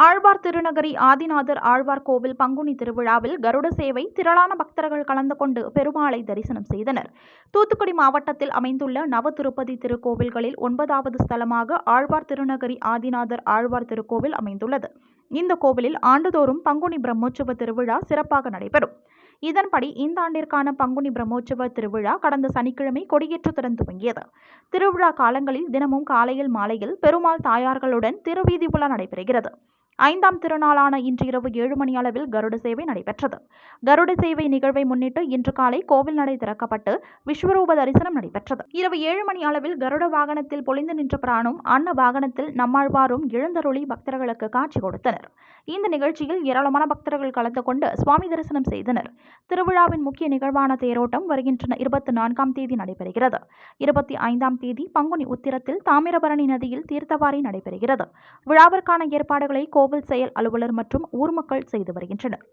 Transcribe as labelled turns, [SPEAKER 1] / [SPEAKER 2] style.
[SPEAKER 1] ஆழ்வார் திருநகரி ஆதிநாதர் ஆழ்வார் கோவில் பங்குனி திருவிழாவில் கருட சேவை திரளான பக்தர்கள் கலந்து கொண்டு பெருமாளை தரிசனம் செய்தனர். தூத்துக்குடி மாவட்டத்தில் அமைந்துள்ள நவ திருப்பதி திருக்கோவில்களில் 9வது ஸ்தலமாக ஆழ்வார் திருநகரி ஆதிநாதர் ஆழ்வார் திருக்கோவில் அமைந்துள்ளது. இந்த கோவிலில் ஆண்டுதோறும் பங்குனி பிரம்மோற்சவ திருவிழா சிறப்பாக நடைபெறும். இதன்படி இந்த ஆண்டிற்கான பங்குனி பிரம்மோற்சவ திருவிழா கடந்த சனிக்கிழமை கொடியேற்றத்துடன் துவங்கியது. திருவிழா காலங்களில் தினமும் காலையில் மாலையில் பெருமாள் தாயார்களுடன் திருவீதி உலா நடைபெறுகிறது. 5ஆம் திருநாளான இன்று இரவு 7 மணி அளவில் கருட சேவை நடைபெற்றது. கருட சேவை நிகழ்வை முன்னிட்டு இன்று காலை கோவில் நடை திறக்கப்பட்டு விஸ்வரூப தரிசனம் நடைபெற்றது. இரவு 7 மணி அளவில் கருட வாகனத்தில் பொலிந்து நின்ற பிரானும் அன்ன வாகனத்தில் நம்மாழ்வாரும் எழுந்தருளி பக்தர்களுக்கு காட்சி கொடுத்தனர். இந்த நிகழ்ச்சியில் ஏராளமான பக்தர்கள் கலந்து கொண்டு சுவாமி தரிசனம் செய்தனர். திருவிழாவின் முக்கிய நிகழ்வான தேரோட்டம் வருகின்ற 24ஆம் தேதி நடைபெறுகிறது. 25ஆம் தேதி பங்குனி உத்திரத்தில் தாமிரபரணி நதியில் தீர்த்தவாரி நடைபெறுகிறது. விழாவிற்கான ஏற்பாடுகளை கோவில் செயல் அலுவலர் மற்றும் ஊர் மக்கள் செய்து வருகின்றனர்.